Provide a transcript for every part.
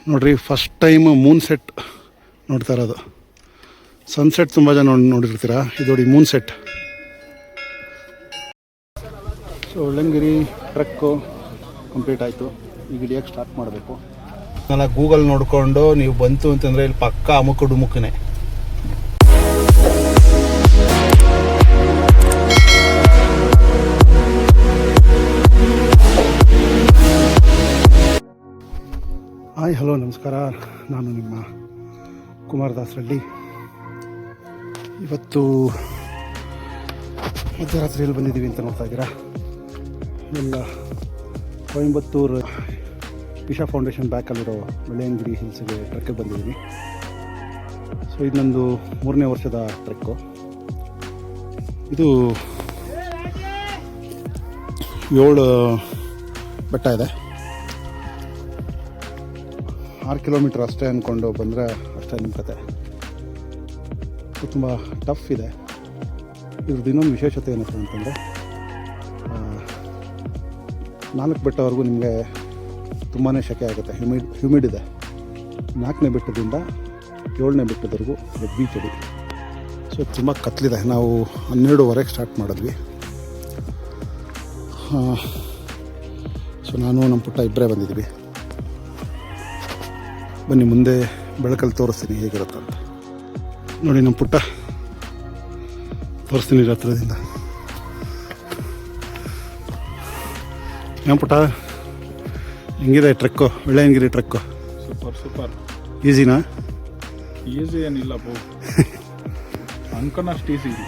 ನೋಡ್ರಿ, first time Moon set ನೋಡ್ತಾ ಇರೋದು. ಸನ್ಸೆಟ್ ತುಂಬ ಜನ ನೋಡಿರ್ತೀರ. ಇದು ನೋಡಿ ಮೂನ್ ಸೆಟ್. ಸೊ ಉಳ್ಳಂಗಿರಿ ಟ್ರೆಕ್ಕು ಕಂಪ್ಲೀಟ್ ಆಯಿತು. ಈಗ ಹಿಡಿಯೋಕ್ಕೆ ಸ್ಟಾರ್ಟ್ ಮಾಡಬೇಕು. ನಾನು ಗೂಗಲ್ ನೋಡಿಕೊಂಡು ನೀವು ಬಂತು ಅಂತಂದರೆ ಇಲ್ಲಿ ಪಕ್ಕ ಅಮುಕು ಡುಮುಕನೇ. ಹಾಯ್, ಹಲೋ, ನಮಸ್ಕಾರ. ನಾನು ನಿಮ್ಮ ಕುಮಾರದಾಸ್ ರೆಡ್ಡಿ. ಇವತ್ತು ಮಧ್ಯರಾತ್ರಿಯಲ್ಲಿ ಬಂದಿದ್ದೀವಿ ಅಂತ ನೋಡ್ತಾ ಇದ್ದೀರಾ. ಎಲ್ಲ ಕೊಯಂಬತ್ತೂರು ಇಶಾ ಫೌಂಡೇಶನ್ ಬ್ಯಾಕಲ್ಲಿರೋ ಮುಳ್ಳಯ್ಯನಗಿರಿ ಹಿಲ್ಸ್ಗೆ ಟ್ರೆಕ್ಕಿಗೆ ಬಂದಿದ್ದೀನಿ. ಸೊ ಇದು ನಂದು 3ನೇ ವರ್ಷದ ಟ್ರೆಕ್ಕು. ಇದು 7 ಬೆಟ್ಟ ಇದೆ. 6 ಕಿಲೋಮೀಟ್ರ್ ಅಷ್ಟೇ ಅಂದ್ಕೊಂಡು ಬಂದರೆ ಅಷ್ಟೇ ನಿಮ್ಮ ಕತೆ. ತುಂಬ ಟಫ್ ಇದೆ. ಇದ್ರದ್ದು ಇನ್ನೊಂದು ವಿಶೇಷತೆ ಏನಪ್ಪ ಅಂತಂದರೆ 4 ಬೆಟ್ಟವರೆಗೂ ನಿಮಗೆ ತುಂಬಾ ಸೆಕೆ ಆಗುತ್ತೆ. ಹ್ಯೂಮಿಡ್ ಇದೆ. 4ನೇ ಬೆಟ್ಟದಿಂದ 7ನೇ ಬೆಟ್ಟದವರೆಗೂ ಹೆವಿ ಚಳಿ. ಸೊ ತುಂಬ ಕತ್ಲಿದೆ. ನಾವು 12:15 ಸ್ಟಾರ್ಟ್ ಮಾಡಿದ್ವಿ. ಸೊ ನಾನು ನಮ್ಮ ಪುಟ್ಟ ಇಬ್ಬರೇ ಬಂದಿದ್ದೀವಿ. ಬನ್ನಿ ಮುಂದೆ ಬೆಳಕಲ್ಲಿ ತೋರಿಸ್ತೀನಿ ಹೇಗಿರುತ್ತೆ ಅಂತ. ನೋಡಿ, ನಮ್ಮ ಪುಟ್ಟ ತೋರಿಸ್ತೀನಿ ಹತ್ರದಿಂದ. ನಮ್ಮ ಪುಟ್ಟ ಹೆಂಗಿದೆ ಟ್ರೆಕ್ಕು? Mullayanagiri trek super. ಈಸಿನಾ? ಈಸಿ ಏನಿಲ್ಲ ಬೋ, ಅನ್ಕೊಂಡಷ್ಟು ಈಸಿ ಇಲ್ಲ.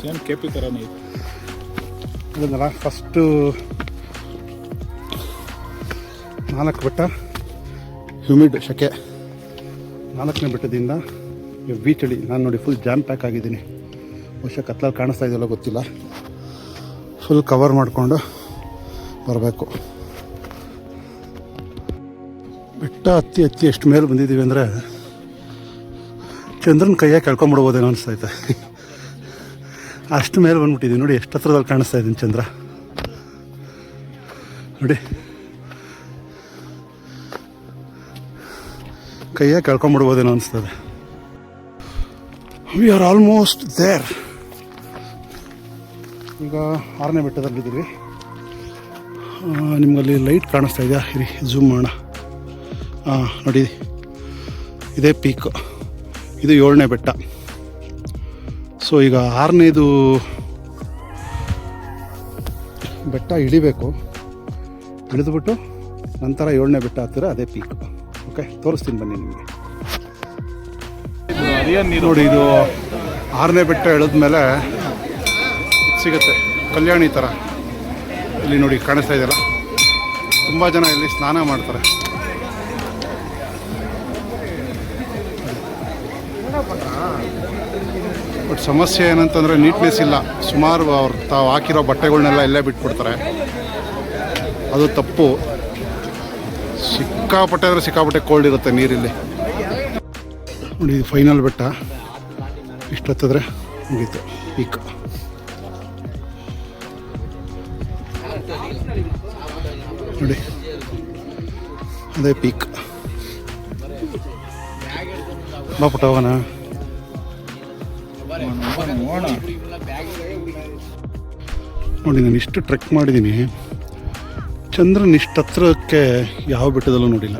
ಸೇಮ್ ಕೆಪಿ ಥರನೇ ಇದೆ. ಅದನ್ನಲ್ಲ, ಫಸ್ಟು 4 ಬೆಟ್ಟ ಹ್ಯೂಮಿಡ್ ಸೆಕೆ. 4ನೇ ಬೆಟ್ಟದಿಂದ ಹೆವಿ ಚಳಿ. ನಾನು ನೋಡಿ ಫುಲ್ ಜಾಮ್ ಪ್ಯಾಕ್ ಆಗಿದ್ದೀನಿ. ಬಹುಶಃ ಕತ್ಲಲ್ಲಿ ಕಾಣಿಸ್ತಾ ಇದೆಯಲ್ಲ ಗೊತ್ತಿಲ್ಲ. ಫುಲ್ ಕವರ್ ಮಾಡಿಕೊಂಡು ಬರಬೇಕು. ಬೆಟ್ಟ ಹತ್ತಿ ಎಷ್ಟು ಮೇಲೆ ಬಂದಿದ್ದೀವಿ ಅಂದರೆ ಚಂದ್ರನ ಕೈಯಾಗಿ ಕೆಳ್ಕೊಂಬಿಡ್ಬೋದೇನೋ ಅನಿಸ್ತೈತೆ. ಅಷ್ಟು ಮೇಲೆ ಬಂದ್ಬಿಟ್ಟಿದ್ದೀವಿ. ನೋಡಿ ಎಷ್ಟು ಹತ್ರದಲ್ಲಿ ಕಾಣಿಸ್ತಾ ಇದ್ದೀನಿ ಚಂದ್ರ. ನೋಡಿ, ಕೈಯಾಗಿ ಕೆಳ್ಕೊಂಬಿಡ್ಬೋದೇನೋ ಅನಿಸ್ತದೆ. We are almost there. ಈಗ 6ನೇ ಬೆಟ್ಟದಲ್ಲಿದ್ದೀವಿ. ನಿಮಗಲ್ಲಿ ಲೈಟ್ ಕಾಣಿಸ್ತಾ ಇದೆಯಾ? ಇರಿ, ಝೂಮ್ ಮಾಡೋಣ. ನೋಡಿ, ಇದೇ ಪೀಕು. ಇದು 7ನೇ ಬೆಟ್ಟ. ಸೊ ಈಗ 6ನೇದು ಬೆಟ್ಟ ಇಳಿಬೇಕು. ಇಳಿದುಬಿಟ್ಟು ನಂತರ 7ನೇ ಬೆಟ್ಟ ಹತ್ತಿರ ಅದೇ ಪೀಕು. ಓಕೆ, ತೋರಿಸ್ತೀನಿ ಬನ್ನಿ ನಿಮಗೆ. ನೋಡಿ, ಇದು 6ನೇ ಬೆಟ್ಟ ಇಳಿದ್ಮೇಲೆ ಸಿಗುತ್ತೆ ಕಲ್ಯಾಣಿ ಥರ. ಇಲ್ಲಿ ನೋಡಿ ಕಾಣಿಸ್ತಾ ಇದೆಯಲ್ಲ, ತುಂಬ ಜನ ಇಲ್ಲಿ ಸ್ನಾನ ಮಾಡ್ತಾರೆ. ಬಟ್ ಸಮಸ್ಯೆ ಏನಂತಂದರೆ ನೀಟ್ನೆಸ್ ಇಲ್ಲ. ಸುಮಾರು ಅವ್ರು ತಾವು ಹಾಕಿರೋ ಬಟ್ಟೆಗಳನ್ನೆಲ್ಲ ಇಲ್ಲೇ ಬಿಟ್ಬಿಡ್ತಾರೆ. ಅದು ತಪ್ಪು. ಸಿಕ್ಕಾಪಟ್ಟೆ ಅಂದರೆ ಸಿಕ್ಕಾಪಟ್ಟೆ ಕೋಲ್ಡ್ ಇರುತ್ತೆ ನೀರಿಲ್ಲಿ. ನೋಡಿ, ಇದು ಫೈನಲ್ ಬೆಟ್ಟ. ಇಷ್ಟು ಹತ್ತಿದ್ರೆ ಮುಗೀತು ಪೀಕ್. ನೋಡಿ, ಅದೇ ಪೀಕ್. ಬಾ ಪುಟ್ಟ, ಹೋಗೋಣ. ನೋಡಿ, ನಾನು ಇಷ್ಟು ಟ್ರೆಕ್ ಮಾಡಿದ್ದೀನಿ. ಚಂದ್ರನ ಇಷ್ಟು ಹತ್ರಕ್ಕೆ ಯಾವ ಬೆಟ್ಟದಲ್ಲೂ ನೋಡಿಲ್ಲ.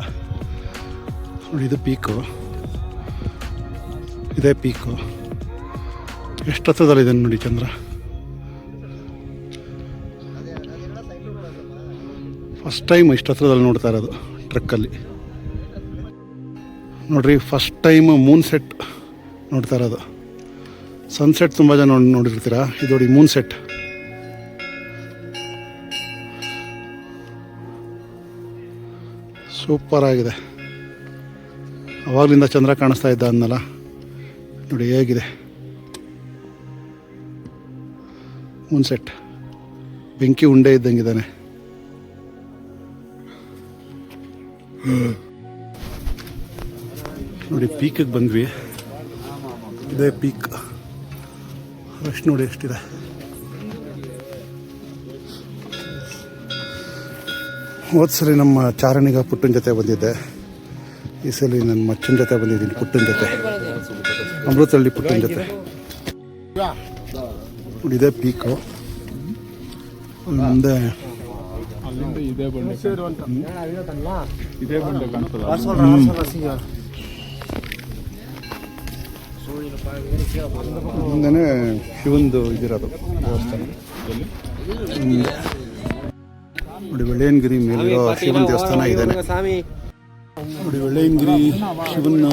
ನೋಡಿ, ಇದು ಪೀಕು. ಇದೇ ಪೀಕು. ಎಷ್ಟು ಹತ್ರದಲ್ಲಿದೆ ನೋಡಿ ಚಂದ್ರ. ಫಸ್ಟ್ ಟೈಮ್ ಇಷ್ಟು ಹತ್ರದಲ್ಲಿ ನೋಡ್ತಾ ಇರೋದು ಟ್ರೆಕ್ಕಲ್ಲಿ. ನೋಡ್ರಿ, ಫಸ್ಟ್ ಟೈಮ್ ಮೂನ್ ಸೆಟ್ ನೋಡ್ತಾ ಇರೋದು. ಸನ್ಸೆಟ್ ತುಂಬ ಜನ ನೋಡಿರ್ತೀರ. ಇದು ನೋಡಿ ಮೂನ್ ಸೆಟ್. ಸೂಪರ್ ಆಗಿದೆ. ಅವಾಗಲಿಂದ ಚಂದ್ರ ಕಾಣಿಸ್ತಾ ಇದ್ದ ಅನ್ನಲ್ಲ. ನೋಡಿ ಹೇಗಿದೆ ಮೂನ್ ಸೆಟ್. ಬೆಂಕಿ ಉಂಡೆ ಇದ್ದಂಗಿದ್ದಾನೆ. ನೋಡಿ, ಪೀಕಿಗೆ ಬಂದ್ವಿ. ಇದೇ ಪೀಕ್. ಅಷ್ಟು ನೋಡಿ ಎಷ್ಟಿದೆ. ಹೋದ ಸಲ ನಮ್ಮ ಚಾರಣಿಗ ಪುಟ್ಟನ ಜೊತೆ ಬಂದಿದ್ದೆ. ಈ ಸಲ ನನ್ನ ಮಚ್ಚನ ಜೊತೆ ಬಂದಿದ್ದೀನಿ, ಪುಟ್ಟನ ಜೊತೆ, ಅಮೃತಹಳ್ಳಿ ಪುಟ್ಟನ ಜೊತೆ. ಇದೇ ಪೀಕು. ಮುಂದೆ ಅಲ್ಲಿಂದ ಇದೇ ಬಂಡೆ ಕಾಣ್ತದ. ಮುಂದೆನೇ ಶಿವಂದು ಇದಿರೋದು ದೇವಸ್ಥಾನ. ನೋಡಿ ವೆಳ್ಳಯ್ಯನಗಿರಿ ಮೇಲಿರೋ ಶಿವನ ದೇವಸ್ಥಾನ ಇದ್ದಾನೆ. ನೋಡಿ ವೆಳ್ಳಯ್ಯನಗಿರಿ ಶಿವನ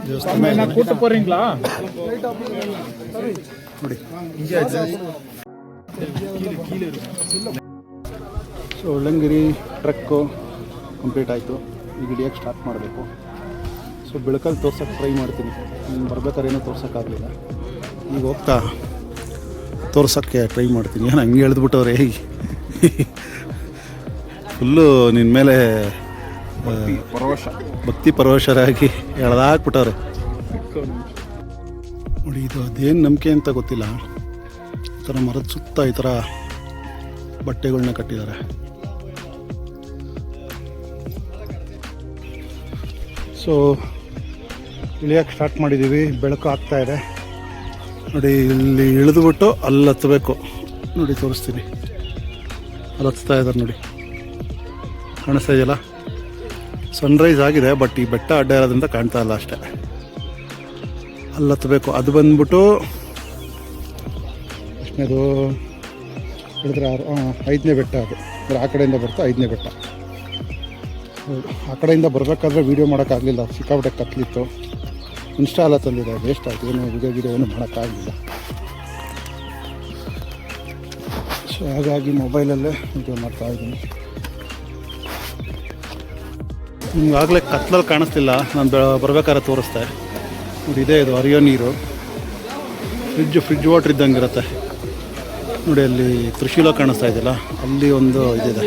ದೇವಸ್ಥಾನ கூட்டு போறீங்களா? ನೋಡಿ. ಸೊ ವೆಳ್ಳಯ್ಯನಗಿರಿ ಟ್ರೆಕ್ಕು ಕಂಪ್ಲೀಟ್ ಆಯಿತು. ಈಗ ಹಿಡಿಯೋಕ್ಕೆ ಸ್ಟಾರ್ಟ್ ಮಾಡಬೇಕು. ಸೊ ಬೆಳಕಲ್ಲಿ ತೋರ್ಸೋಕ್ಕೆ ಟ್ರೈ ಮಾಡ್ತೀನಿ. ಬರ್ಬೇಕಾದ್ರೆ ಏನೂ ತೋರ್ಸೋಕ್ಕಾಗಲಿಲ್ಲ. ಈಗ ಹೋಗ್ತಾ ತೋರ್ಸೋಕ್ಕೆ ಟ್ರೈ ಮಾಡ್ತೀನಿ. ಏನು ಹಂಗೆ ಎಳೆದ್ಬಿಟ್ಟವ್ರೆ, ಫುಲ್ಲು ನಿನ್ನ ಮೇಲೆ ಭಕ್ತಿ ಪರವಶರಾಗಿ ಎಳೆದಾಕ್ಬಿಟ್ಟವ್ರೆ. ನೋಡಿ ಇದು ಅದೇನು ನಂಬಿಕೆ ಅಂತ ಗೊತ್ತಿಲ್ಲ. ಈ ಥರ ಮರದ ಸುತ್ತ ಈ ಥರ ಬಟ್ಟೆಗಳನ್ನ ಕಟ್ಟಿದ್ದಾರೆ. ಸೊ ಇಳಿಯೋಕ್ಕೆ ಸ್ಟಾರ್ಟ್ ಮಾಡಿದ್ದೀವಿ. ಬೆಳಕು ಆಗ್ತಾ ಇದೆ. ನೋಡಿ ಇಲ್ಲಿ ಇಳಿದುಬಿಟ್ಟು ಅಲ್ಲಿ ಹತ್ತಬೇಕು. ನೋಡಿ ತೋರಿಸ್ತೀನಿ, ಅಲ್ಲಿ ಹತ್ತಾ ಇದ್ದಾರೆ ನೋಡಿ, ಕಾಣಿಸ್ತಾ ಇದೆಯಲ್ಲ. ಸನ್ರೈಸ್ ಆಗಿದೆ, ಬಟ್ ಈ ಬೆಟ್ಟ ಅಡ್ಡ ಇರೋದ್ರಿಂದ ಕಾಣ್ತಾ ಇಲ್ಲ ಅಷ್ಟೇ. ಅಲ್ಲಿ ಹತ್ತಬೇಕು. ಅದು ಬಂದ್ಬಿಟ್ಟು ಎಷ್ಟನೇದು ಹೇಳಿದ್ರೆ 5ನೇ ಬೆಟ್ಟ. ಅದು ಅಂದರೆ ಆ ಕಡೆಯಿಂದ ಬರ್ತಾ 5ನೇ ಬೆಟ್ಟ. ಆ ಕಡೆಯಿಂದ ಬರಬೇಕಾದ್ರೆ ವೀಡಿಯೋ ಮಾಡೋಕ್ಕಾಗಲಿಲ್ಲ, ಸಿಕ್ಕಾಪಟ್ಟೆ ಕತ್ಲಿತ್ತು. ಇನ್ಸ್ಟಾ ಎಲ್ಲ ತಂದಿದೆ, ವೇಸ್ಟ್ ಆಯಿತು. ಏನು ವೀಡಿಯೋ ಏನು ಮಾಡೋಕ್ಕಾಗಲಿಲ್ಲ. ಸೊ ಹಾಗಾಗಿ ಮೊಬೈಲಲ್ಲೇ ವೀಡಿಯೋ ಮಾಡ್ತಾಯಿದ್ದೀನಿ. ನಿಮ್ಗಾಗಲೇ ಕತ್ಲಲ್ಲಿ ಕಾಣಿಸ್ತಿಲ್ಲ, ನಾನು ಬರ್ಬೇಕಾದ್ರೆ ತೋರಿಸ್ದೆ. ನೋಡಿ ಇದೇ ಇದು ಹರಿಯೋ ನೀರು. ಫ್ರಿಜ್ ವಾಟ್ರ್ ಇದ್ದಂಗೆ ಇರುತ್ತೆ ನೋಡಿ. ಅಲ್ಲಿ ತ್ರಿಶೂಲ ಕಾಣಿಸ್ತಾ ಇದೆಯಲ್ಲ, ಅಲ್ಲಿ ಒಂದು ಇದಿದೆ.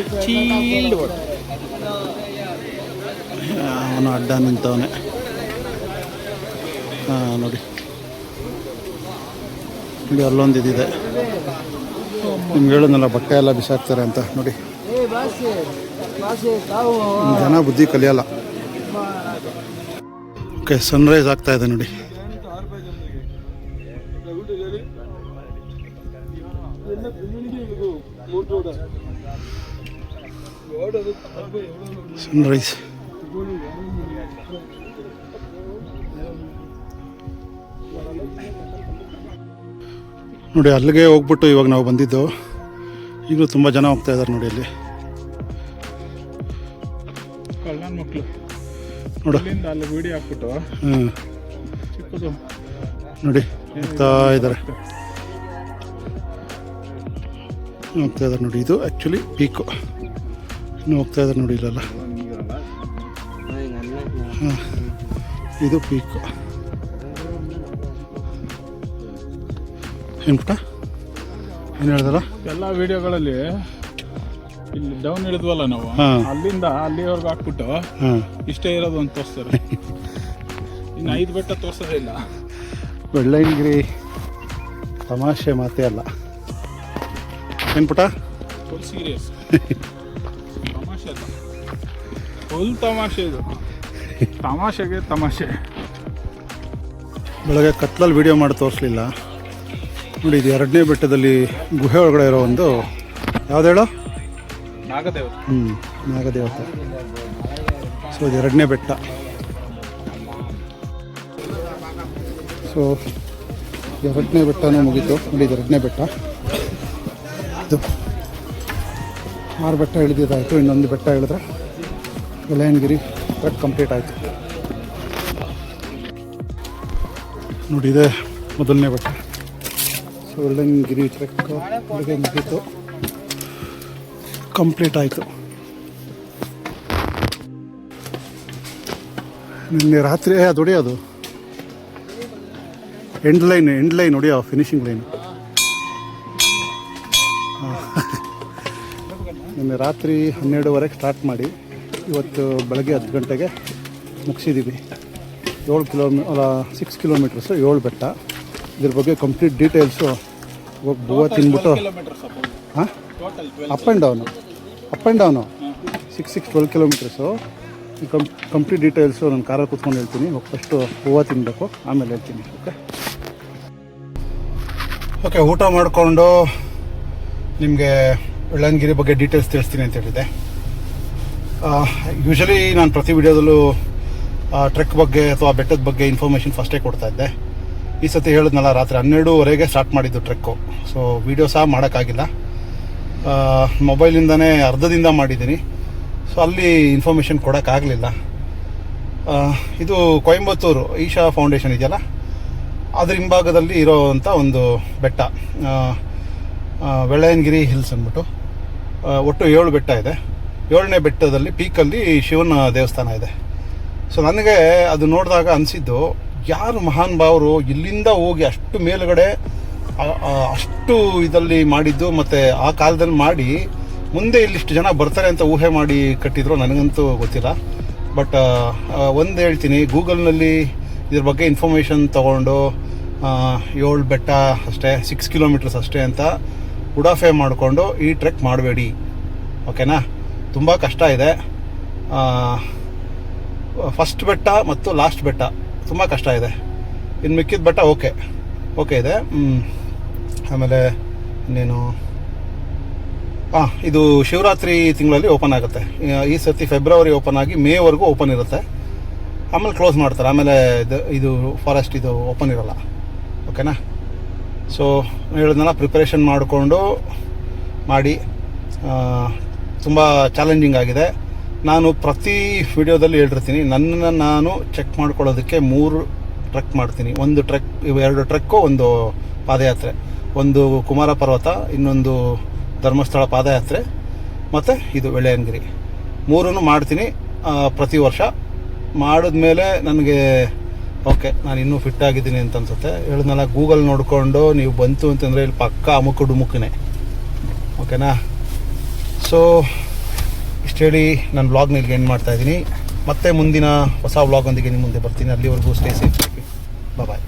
ಅವನು ಅಡ್ಡ ನಿಂತವನೇ. ಹಾಂ ನೋಡಿ ನೋಡಿ ಅಲ್ಲೊಂದು ಇದಿದೆ. ನಿಮ್ಗೆ ಹೇಳಿದ್ನಲ್ಲ ಬಟ್ಟೆ ಎಲ್ಲ ಬಿಸಾಕ್ತಾರೆ ಅಂತ. ನೋಡಿ ಜನ ಬುದ್ಧಿ ಕಲಿಯಲ್ಲ. ಓಕೆ, ಸನ್ರೈಸ್ ಆಗ್ತಾ ಇದೆ ನೋಡಿ. ಸನ್ರೈಸ್ ನೋಡಿ. ಅಲ್ಲಿಗೆ ಹೋಗ್ಬಿಟ್ಟು ಇವಾಗ ನಾವು ಬಂದಿದ್ದು. ಈಗಲೂ ತುಂಬ ಜನ ಹೋಗ್ತಾ ಇದ್ದಾರೆ ನೋಡಿ ಅಲ್ಲಿ. ಕಳ್ಳನ ಮಕ್ಕಳು ನೋಡು, ಅಲ್ಲಿ ವಿಡಿಯೋ ಹಾಕ್ಬಿಟ್ಟು ಚಿಕ್ಕದು ನೋಡಿ ಹೋಗ್ತಾ ಇದ್ದಾರೆ ನೋಡಿ. ಇದು ಆ್ಯಕ್ಚುಲಿ ಪೀಕು. ಇನ್ನು ಹೋಗ್ತಾ ಇದ್ದಾರೆ ನೋಡಿ ಇಲ್ಲೆಲ್ಲ. ಹಾಂ, ಇದು ಪೀಕು. ಏನು ಪುಟ್ಟ ಏನು ಹೇಳ್ದಲ್ಲ? ಎಲ್ಲ ವಿಡಿಯೋಗಳಲ್ಲಿ ಇಲ್ಲಿ ಡೌನ್ ಇಳಿದ್ವಲ್ಲ ನಾವು, ಅಲ್ಲಿಂದ ಅಲ್ಲಿವರೆಗೂ ಹಾಕ್ಬಿಟ್ಟು ಇಷ್ಟೇ ಇರೋದು ಅಂತ ತೋರಿಸ್ತಾರೆ. ಇನ್ನು 5 ಬೆಟ್ಟ ತೋರಿಸೋದೇ ಇಲ್ಲ. ವೆಳ್ಳಯ್ಯನಗಿರಿ ತಮಾಷೆ ಮಾತೇ ಅಲ್ಲ. ಏನು ಪುಟ್ಟ? ಫುಲ್ ಸೀರಿಯಸ್ ತಮಾಷೆ ಅಲ್ಲ, ಫುಲ್ ತಮಾಷೆ ಇದು. ತಮಾಷೆಗೆ ತಮಾಷೆ. ಬೆಳಗ್ಗೆ ಕತ್ಲಲ್ಲಿ ವಿಡಿಯೋ ಮಾಡಿ ತೋರಿಸ್ಲಿಲ್ಲ ನೋಡಿ. ಇದು 2ನೇ ಬೆಟ್ಟದಲ್ಲಿ ಗುಹೆ ಒಳಗಡೆ ಇರೋ ಒಂದು ಯಾವ್ದು ಹೇಳೋ ನಾಗದೇವತೆ. ನಾಗದೇವತೆ. ಸೊ ಇದು 2ನೇ ಬೆಟ್ಟ. ಸೊ 2ನೇ ಬೆಟ್ಟನೂ ಮುಗೀತು ನೋಡಿ. ಇದು 2ನೇ ಬೆಟ್ಟ. ಇದು 6 ಬೆಟ್ಟ ಇಳಿದಿದ್ದಾಯಿತು. ಇನ್ನೊಂದು ಬೆಟ್ಟ ಇಳಿದ್ರೆ ವೆಳ್ಳಯ್ಯನಗಿರಿ ಟ್ರೆಕ್ ಕಂಪ್ಲೀಟ್ ಆಯಿತು ನೋಡಿ. ಇದೇ ಮೊದಲನೇ ಬೆಟ್ಟ. ಸೊ ವೆಳ್ಳಯ್ಯನಗಿರಿ ಟ್ರೆಕ್ ಬೆಳಗ್ಗೆ ಮುಗೀತು, ಕಂಪ್ಲೀಟ್ ಆಯಿತು. ನಿನ್ನೆ ರಾತ್ರಿ ಅದು ಹೊಡಿಯೋದು ಎಂಡ್ ಲೈನ್ ಹೊಡಿಯೋ ಫಿನಿಶಿಂಗ್ ಲೈನ್. ನಿನ್ನೆ ರಾತ್ರಿ 12:30ಗೆ ಸ್ಟಾರ್ಟ್ ಮಾಡಿ ಇವತ್ತು ಬೆಳಗ್ಗೆ 10 ಗಂಟೆಗೆ ಮುಗಿಸಿದ್ದೀವಿ. 6 ಕಿಲೋಮೀಟರ್ಸು 7 ಬೆಟ್ಟ. ಇದ್ರ ಬಗ್ಗೆ ಕಂಪ್ಲೀಟ್ ಡೀಟೇಲ್ಸು ಬೂವ ತಿಂದ್ಬಿಟ್ಟು. ಹಾಂ, up and down 12 kilometres. Complete details ನಾನು ಕಾರಲ್ಲಿ ಕೂತ್ಕೊಂಡು ಹೇಳ್ತೀನಿ. ಫಸ್ಟು ಹೂವು ತಿನ್ನಬೇಕು, ಆಮೇಲೆ ಹೇಳ್ತೀನಿ. ಓಕೆ, ಊಟ ಮಾಡಿಕೊಂಡು ನಿಮಗೆ ವೆಳ್ಳನಗಿರಿ ಬಗ್ಗೆ ಡೀಟೇಲ್ಸ್ ತಿಳಿಸ್ತೀನಿ ಅಂತ ಹೇಳಿದೆ. ಯೂಶಲಿ ನಾನು ಪ್ರತಿ ವಿಡಿಯೋದಲ್ಲೂ ಟ್ರೆಕ್ ಬಗ್ಗೆ ಅಥವಾ ಬೆಟ್ಟದ ಬಗ್ಗೆ ಇನ್ಫಾರ್ಮೇಷನ್ ಫಸ್ಟೇ ಕೊಡ್ತಾಯಿದ್ದೆ. ಈ ಸತಿ ಹೇಳಿದ್ನಲ್ಲ, ರಾತ್ರಿ 12:30ಗೆ ಸ್ಟಾರ್ಟ್ ಮಾಡಿದ್ದು ಟ್ರೆಕ್ಕು. ಸೊ ವೀಡಿಯೋ ಸಹ ಮಾಡೋಕ್ಕಾಗಿಲ್ಲ, ಮೊಬೈಲಿಂದನೇ ಅರ್ಧದಿಂದ ಮಾಡಿದ್ದೀನಿ. ಸೊ ಅಲ್ಲಿ ಇನ್ಫಾರ್ಮೇಷನ್ ಕೊಡೋಕ್ಕಾಗಲಿಲ್ಲ. ಇದು ಕೊಯಂಬತ್ತೂರು ಈಶಾ ಫೌಂಡೇಶನ್ ಇದೆಯಲ್ಲ, ಅದ್ರ ಹಿಂಭಾಗದಲ್ಲಿ ಇರೋವಂಥ ಒಂದು ಬೆಟ್ಟ, ವೆಳ್ಳನಗಿರಿ ಹಿಲ್ಸ್ ಅಂದ್ಬಿಟ್ಟು. ಒಟ್ಟು 7 ಬೆಟ್ಟ ಇದೆ. 7ನೇ ಬೆಟ್ಟದಲ್ಲಿ ಪೀಕಲ್ಲಿ ಶಿವನ ದೇವಸ್ಥಾನ ಇದೆ. ಸೊ ನನಗೆ ಅದು ನೋಡಿದಾಗ ಅನಿಸಿದ್ದು, ಯಾರು ಮಹಾನ್ ಭಾವರು ಇಲ್ಲಿಂದ ಹೋಗಿ ಅಷ್ಟು ಮೇಲುಗಡೆ ಅಷ್ಟು ಇದರಲ್ಲಿ ಮಾಡಿದ್ದು, ಮತ್ತು ಆ ಕಾಲದಲ್ಲಿ ಮಾಡಿ ಮುಂದೆ ಇಲ್ಲಿಷ್ಟು ಜನ ಬರ್ತಾರೆ ಅಂತ ಊಹೆ ಮಾಡಿ ಕಟ್ಟಿದ್ರು ನನಗಂತೂ ಗೊತ್ತಿಲ್ಲ. ಬಟ್ ಒಂದು ಹೇಳ್ತೀನಿ, ಗೂಗಲ್ನಲ್ಲಿ ಇದ್ರ ಬಗ್ಗೆ ಇನ್ಫಾರ್ಮೇಷನ್ ತೊಗೊಂಡು 7 ಬೆಟ್ಟ ಅಷ್ಟೇ, 6 ಕಿಲೋಮೀಟರ್ಸ್ ಅಷ್ಟೇ ಅಂತ ಉಡಾಫೆ ಮಾಡಿಕೊಂಡು ಈ ಟ್ರೆಕ್ ಮಾಡಬೇಡಿ, ಓಕೆನಾ? ತುಂಬ ಕಷ್ಟ ಇದೆ. ಫಸ್ಟ್ ಬೆಟ್ಟ ಮತ್ತು ಲಾಸ್ಟ್ ಬೆಟ್ಟ ತುಂಬ ಕಷ್ಟ ಇದೆ. ಇನ್ನು ಮಿಕ್ಕಿದ ಬೆಟ್ಟ ಓಕೆ ಇದೆ. ಆಮೇಲೆ ಇನ್ನೇನು, ಇದು ಶಿವರಾತ್ರಿ ತಿಂಗಳಲ್ಲಿ ಓಪನ್ ಆಗುತ್ತೆ. ಈ ಸರ್ತಿ ಫೆಬ್ರವರಿ ಓಪನ್ ಆಗಿ ಮೇವರೆಗೂ ಓಪನ್ ಇರುತ್ತೆ, ಆಮೇಲೆ ಕ್ಲೋಸ್ ಮಾಡ್ತಾರೆ. ಆಮೇಲೆ ಇದು ಫಾರೆಸ್ಟ್ ಇದು ಓಪನ್ ಇರೋಲ್ಲ, ಓಕೆನಾ? ಸೊ ಹೇಳಿದ್ನಲ್ಲ, ಪ್ರಿಪ್ರೇಷನ್ ಮಾಡಿಕೊಂಡು ಮಾಡಿ. ತುಂಬ ಚಾಲೆಂಜಿಂಗ್ ಆಗಿದೆ. ನಾನು ಪ್ರತಿ ವಿಡಿಯೋದಲ್ಲಿ ಹೇಳಿರ್ತೀನಿ, ನನ್ನನ್ನು ನಾನು ಚೆಕ್ ಮಾಡ್ಕೊಳ್ಳೋದಕ್ಕೆ 3 ಟ್ರೆಕ್ ಮಾಡ್ತೀನಿ. 2 ಟ್ರೆಕ್ಕು, ಒಂದು ಪಾದಯಾತ್ರೆ. ಒಂದು ಕುಮಾರ ಪರ್ವತ, ಇನ್ನೊಂದು ಧರ್ಮಸ್ಥಳ ಪಾದಯಾತ್ರೆ, ಮತ್ತು ಇದು ವೆಳ್ಳನಗಿರಿ. 3 ಮಾಡ್ತೀನಿ ಪ್ರತಿ ವರ್ಷ. ಮಾಡಿದ್ಮೇಲೆ ನನಗೆ ಓಕೆ, ನಾನು ಇನ್ನೂ ಫಿಟ್ ಆಗಿದ್ದೀನಿ ಅಂತ ಅನ್ಸುತ್ತೆ. ಹೇಳಿದ್ನಲ್ಲ, ಗೂಗಲ್ ನೋಡಿಕೊಂಡು ನೀವು ಬಂತು ಅಂತಂದರೆ ಇಲ್ಲಿ ಪಕ್ಕ ಅಮುಕು ಡುಮುಕನೇ, ಓಕೆನಾ? ಸೊ ಇಷ್ಟು ಹೇಳಿ ನಾನು ವ್ಲಾಗ್ನ ಇಲ್ಲಿಗೆ ಎಂಡ್ ಮಾಡ್ತಾಯಿದ್ದೀನಿ. ಮತ್ತೆ ಮುಂದಿನ ಹೊಸ ವ್ಲಾಗ್ ಒಂದಿಗೆ ನಿಮ್ಮ ಮುಂದೆ ಬರ್ತೀನಿ. ಅಲ್ಲಿವರೆಗೂ ಸ್ಟೇ ಸೇಫ್. ಬಾಯ್.